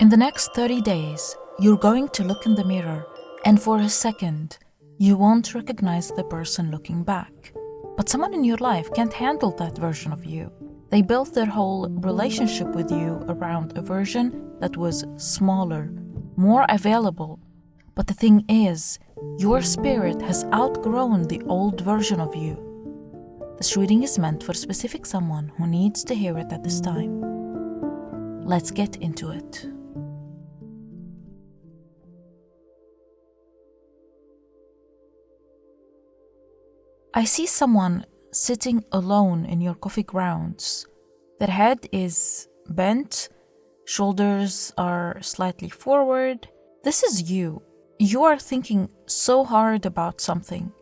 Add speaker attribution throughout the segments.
Speaker 1: In the next 30 days, you're going to look in the mirror, and for a second, you won't recognize the person looking back. But someone in your life can't handle that version of you. They built their whole relationship with you around a version that was smaller, more available. But the thing is, your spirit has outgrown the old version of you. This reading is meant for specific someone who needs to hear it at this time. Let's get into it. I see someone sitting alone in your coffee grounds. Their head is bent, shoulders are slightly forward. This is you. You are thinking so hard about something.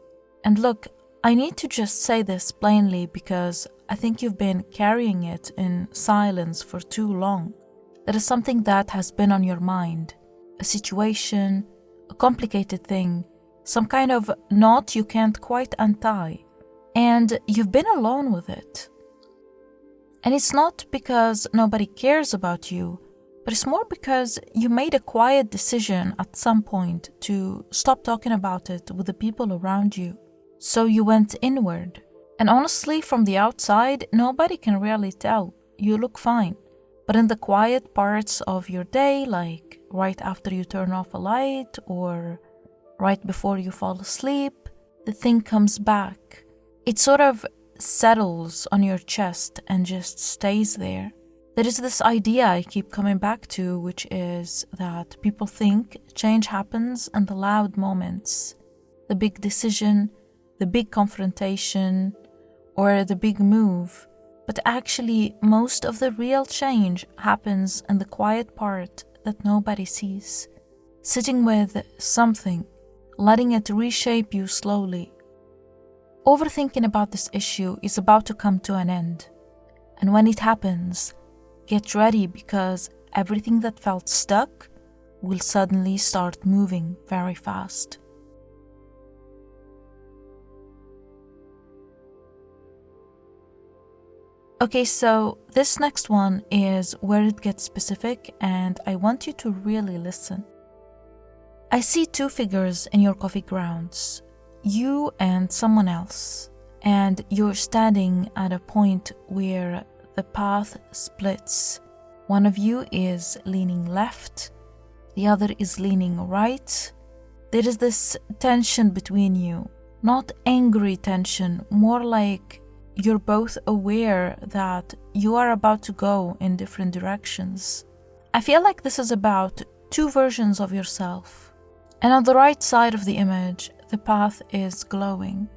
Speaker 1: And look, I need to just say this plainly because I think you've been carrying it in silence for too long. There is something that has been on your mind, a situation, a complicated thing, some kind of knot you can't quite untie, and you've been alone with it. And it's not because nobody cares about you, but it's more because you made a quiet decision at some point to stop talking about it with the people around you. So you went inward. And honestly, from the outside, nobody can really tell. You look fine. But in the quiet parts of your day, like right after you turn off a light or right before you fall asleep, the thing comes back. It sort of settles on your chest and just stays there. There is this idea I keep coming back to, which is that people think change happens in the loud moments, the big decision, the big confrontation, or the big move. But actually, most of the real change happens in the quiet part that nobody sees. Sitting with something, letting it reshape you slowly. Overthinking about this issue is about to come to an end. And when it happens, get ready because everything that felt stuck will suddenly start moving very fast. Okay, so this next one is where it gets specific, and I want you to really listen. I see two figures in your coffee grounds, you and someone else, and you're standing at a point where the path splits. One of you is leaning left, the other is leaning right. There is this tension between you, not angry tension, more like you're both aware that you are about to go in different directions. I feel like this is about two versions of yourself. And on the right side of the image, the path is glowing.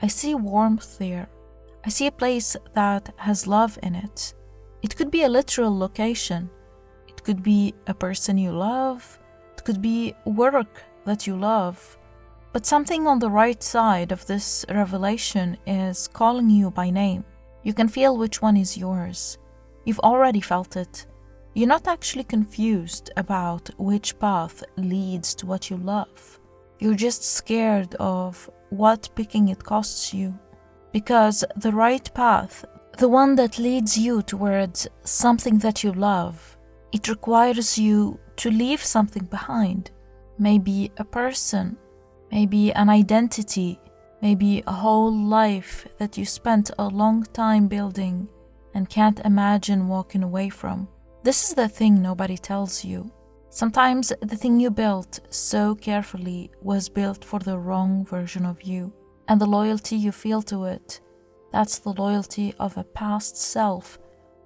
Speaker 1: I see warmth there. I see a place that has love in it. It could be a literal location. It could be a person you love. It could be work that you love. But something on the right side of this revelation is calling you by name. You can feel which one is yours. You've already felt it. You're not actually confused about which path leads to what you love. You're just scared of what picking it costs you. Because the right path, the one that leads you towards something that you love, it requires you to leave something behind. Maybe a person, maybe an identity, maybe a whole life that you spent a long time building and can't imagine walking away from. This is the thing nobody tells you. Sometimes the thing you built so carefully was built for the wrong version of you. And the loyalty you feel to it, that's the loyalty of a past self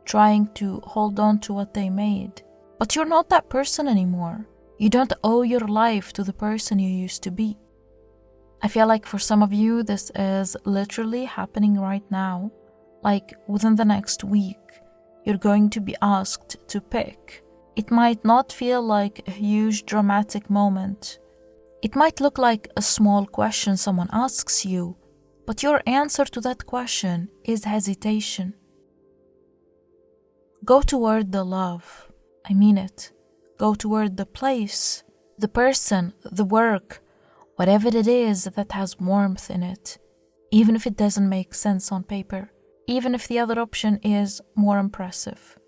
Speaker 1: trying to hold on to what they made. But you're not that person anymore. You don't owe your life to the person you used to be. I feel like for some of you, this is literally happening right now. Like within the next week, you're going to be asked to pick. It might not feel like a huge dramatic moment. It might look like a small question someone asks you, but your answer to that question is hesitation. Go toward the love. I mean it. Go toward the place, the person, the work, whatever it is that has warmth in it, even if it doesn't make sense on paper, even if the other option is more impressive.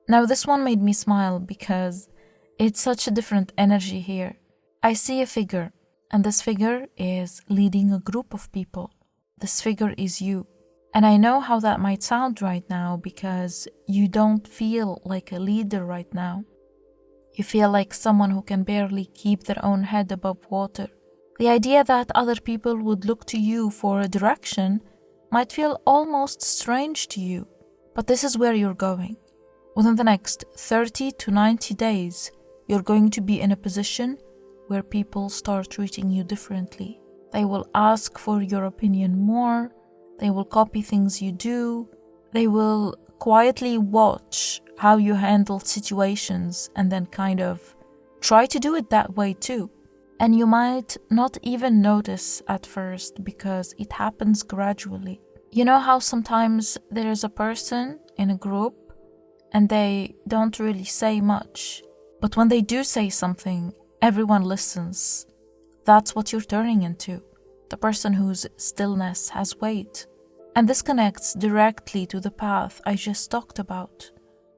Speaker 1: Now this one made me smile because it's such a different energy here. I see a figure, and this figure is leading a group of people. This figure is you. And I know how that might sound right now because you don't feel like a leader right now. You feel like someone who can barely keep their own head above water. The idea that other people would look to you for a direction might feel almost strange to you, but this is where you're going. Within the next 30 to 90 days, you're going to be in a position where people start treating you differently. They will ask for your opinion more. They will copy things you do. They will quietly watch how you handle situations and then kind of try to do it that way too. And you might not even notice at first because it happens gradually. You know how sometimes there is a person in a group and they don't really say much, but when they do say something, everyone listens. That's what you're turning into, the person whose stillness has weight. And this connects directly to the path I just talked about,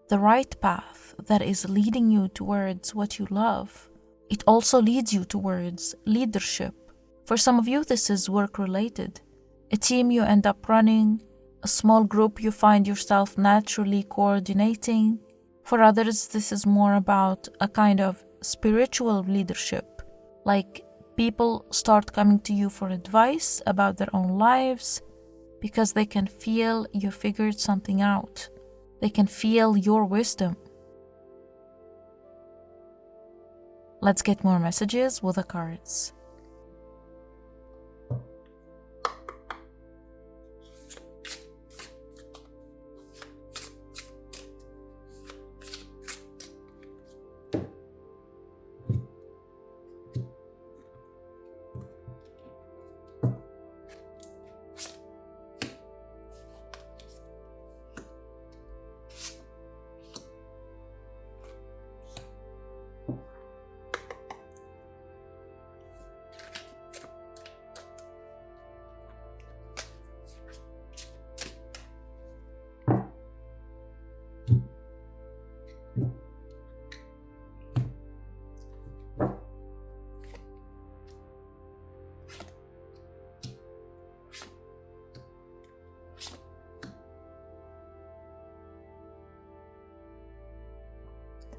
Speaker 1: the right path that is leading you towards what you love. It also leads you towards leadership. For some of you, this is work-related. A team you end up running, a small group you find yourself naturally coordinating. For others, this is more about a kind of spiritual leadership, like people start coming to you for advice about their own lives because they can feel you figured something out. They can feel your wisdom. Let's get more messages with the cards.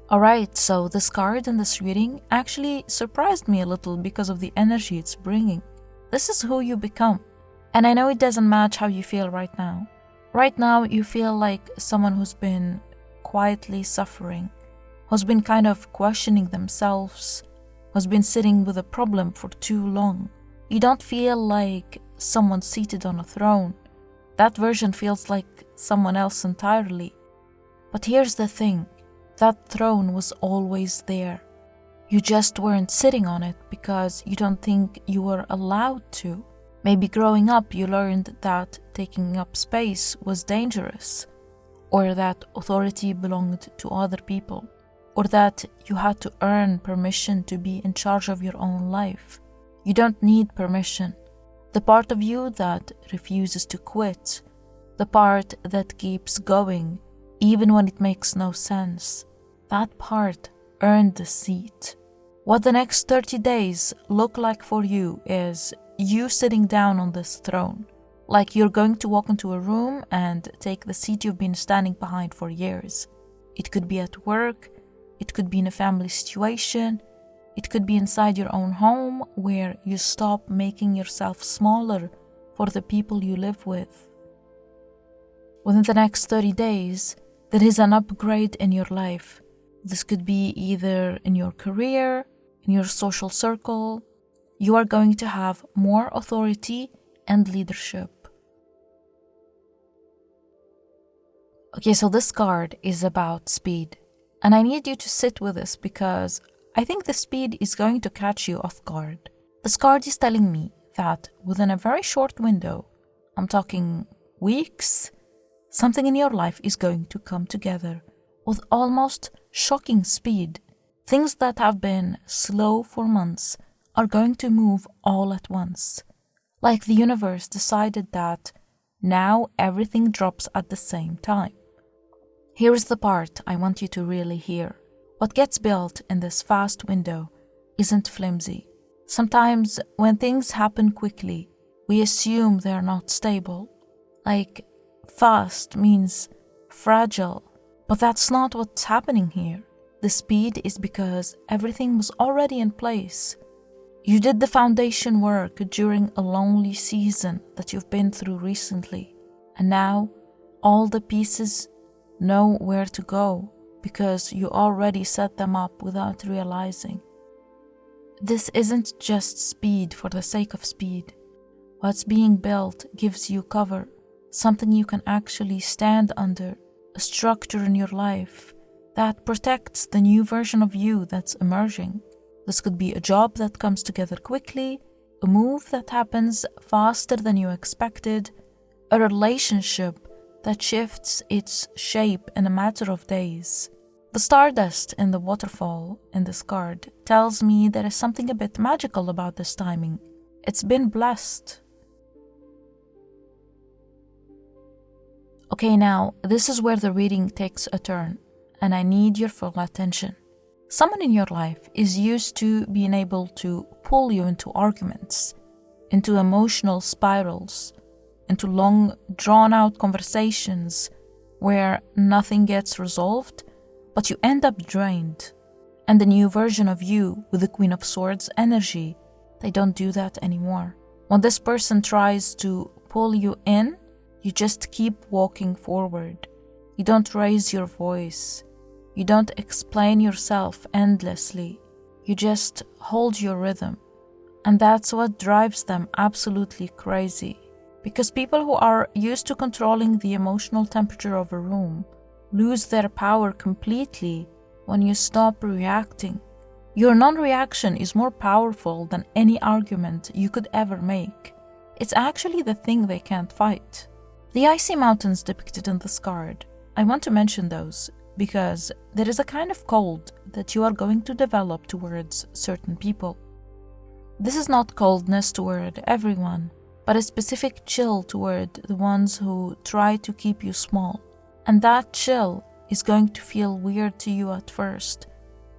Speaker 1: Alright, so this card in this reading actually surprised me a little because of the energy it's bringing. This is who you become. And I know it doesn't match how you feel right now. Right now, you feel like someone who's been quietly suffering, who's been kind of questioning themselves, who's been sitting with a problem for too long. You don't feel like someone seated on a throne. That version feels like someone else entirely. But here's the thing. That throne was always there. You just weren't sitting on it because you don't think you were allowed to. Maybe growing up you learned that taking up space was dangerous, or that authority belonged to other people, or that you had to earn permission to be in charge of your own life. You don't need permission. The part of you that refuses to quit, the part that keeps going even when it makes no sense, that part earned the seat. What the next 30 days look like for you is you sitting down on this throne, like you're going to walk into a room and take the seat you've been standing behind for years. It could be at work, it could be in a family situation, it could be inside your own home where you stop making yourself smaller for the people you live with. Within the next 30 days, there is an upgrade in your life. This could be either in your career, in your social circle. You are going to have more authority and leadership. Okay, so this card is about speed. And I need you to sit with this because I think the speed is going to catch you off guard. This card is telling me that within a very short window, I'm talking weeks, something in your life is going to come together with almost shocking speed. Things that have been slow for months are going to move all at once. Like the universe decided that now everything drops at the same time. Here's the part I want you to really hear. What gets built in this fast window isn't flimsy. Sometimes when things happen quickly, we assume they're not stable. Like, fast means fragile. But that's not what's happening here. The speed is because everything was already in place. You did the foundation work during a lonely season that you've been through recently. And now, all the pieces know where to go because you already set them up without realizing. This isn't just speed for the sake of speed. What's being built gives you cover, something you can actually stand under, a structure in your life that protects the new version of you that's emerging. This could be a job that comes together quickly, a move that happens faster than you expected, a relationship that shifts its shape in a matter of days. The stardust in the waterfall in this card tells me there is something a bit magical about this timing. It's been blessed. Okay, now, this is where the reading takes a turn, and I need your full attention. Someone in your life is used to being able to pull you into arguments, into emotional spirals, into long, drawn-out conversations where nothing gets resolved, but you end up drained. And the new version of you with the Queen of Swords energy, they don't do that anymore. When this person tries to pull you in, you just keep walking forward. You don't raise your voice. You don't explain yourself endlessly. You just hold your rhythm. And that's what drives them absolutely crazy. Because people who are used to controlling the emotional temperature of a room lose their power completely when you stop reacting. Your non-reaction is more powerful than any argument you could ever make. It's actually the thing they can't fight. The icy mountains depicted in this card, I want to mention those because there is a kind of cold that you are going to develop towards certain people. This is not coldness toward everyone, but a specific chill toward the ones who try to keep you small. And that chill is going to feel weird to you at first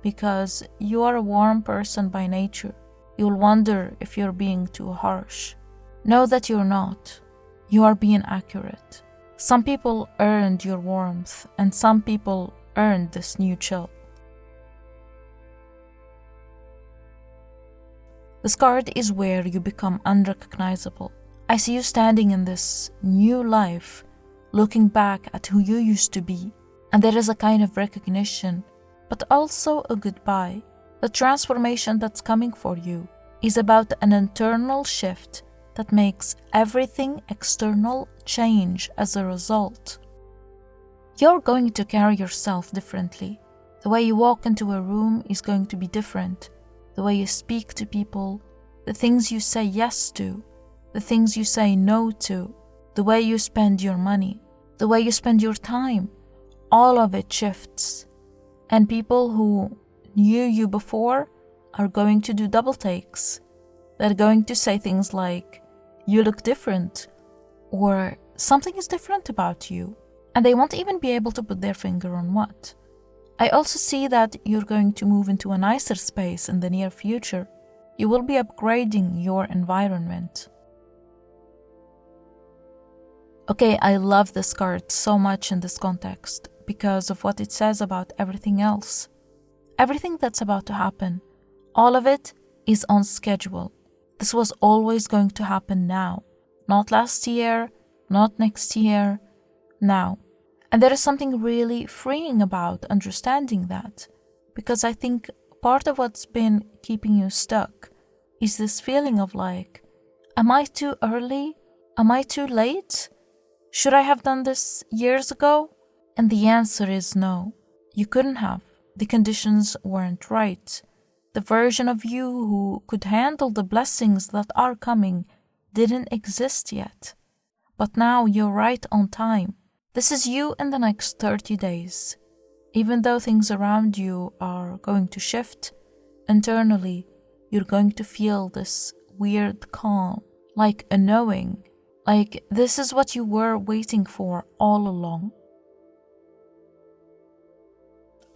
Speaker 1: because you are a warm person by nature. You'll wonder if you're being too harsh. Know that you're not. You are being accurate. Some people earned your warmth, and some people earned this new chill. This card is where you become unrecognizable. I see you standing in this new life, looking back at who you used to be, and there is a kind of recognition, but also a goodbye. The transformation that's coming for you is about an internal shift that makes everything external change as a result. You're going to carry yourself differently. The way you walk into a room is going to be different. The way you speak to people, the things you say yes to, the things you say no to, the way you spend your money, the way you spend your time, all of it shifts. And people who knew you before are going to do double takes. They're going to say things like, "You look different," or "something is different about you," and they won't even be able to put their finger on what. I also see that you're going to move into a nicer space in the near future. You will be upgrading your environment. Okay, I love this card so much in this context because of what it says about everything else. Everything that's about to happen, all of it is on schedule. This was always going to happen now. Not last year, not next year, now. And there is something really freeing about understanding that, because I think part of what's been keeping you stuck is this feeling of like, am I too early? Am I too late? Should I have done this years ago? And the answer is no. You couldn't have. The conditions weren't right. The version of you who could handle the blessings that are coming didn't exist yet. But now you're right on time. This is you in the next 30 days. Even though things around you are going to shift, internally, you're going to feel this weird calm, like a knowing, like this is what you were waiting for all along.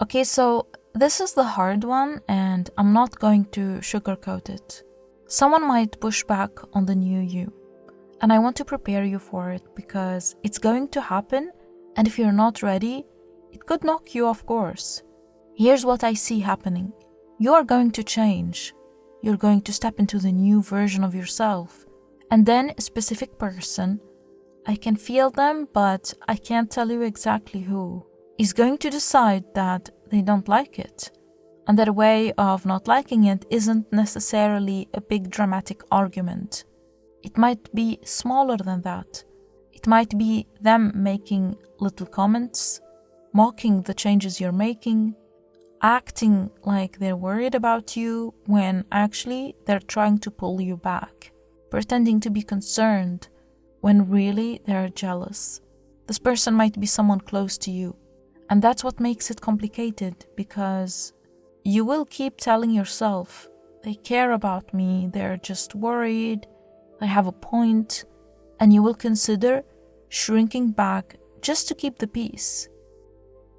Speaker 1: Okay, so this is the hard one, and I'm not going to sugarcoat it. Someone might push back on the new you, and I want to prepare you for it because it's going to happen, and if you're not ready, it could knock you off course. Here's what I see happening. You are going to change. You're going to step into the new version of yourself. And then a specific person, I can feel them, but I can't tell you exactly who, is going to decide that they don't like it. And their way of not liking it isn't necessarily a big dramatic argument. It might be smaller than that. It might be them making little comments, mocking the changes you're making, acting like they're worried about you when actually they're trying to pull you back, pretending to be concerned when really they're jealous. This person might be someone close to you, and that's what makes it complicated, because you will keep telling yourself, they care about me, they're just worried, they have a point, and you will consider shrinking back just to keep the peace.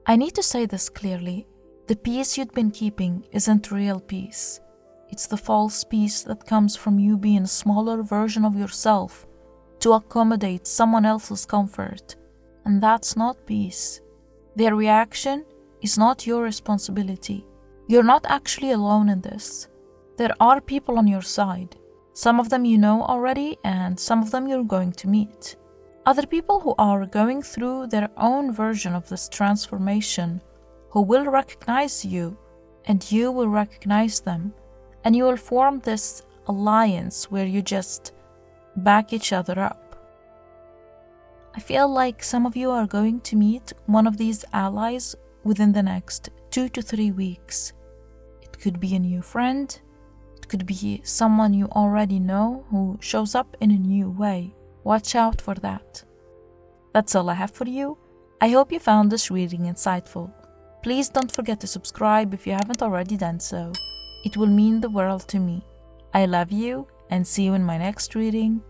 Speaker 1: I need to say this clearly. The peace you'd been keeping isn't real peace. It's the false peace that comes from you being a smaller version of yourself to accommodate someone else's comfort. And that's not peace. Their reaction is not your responsibility. You're not actually alone in this. There are people on your side. Some of them you know already, and some of them you're going to meet. Other people who are going through their own version of this transformation, who will recognize you, and you will recognize them, and you will form this alliance where you just back each other up. I feel like some of you are going to meet one of these allies within the next 2 to 3 weeks. It could be a new friend, it could be someone you already know who shows up in a new way. Watch out for that. That's all I have for you. I hope you found this reading insightful. Please don't forget to subscribe if you haven't already done so. It will mean the world to me. I love you and see you in my next reading.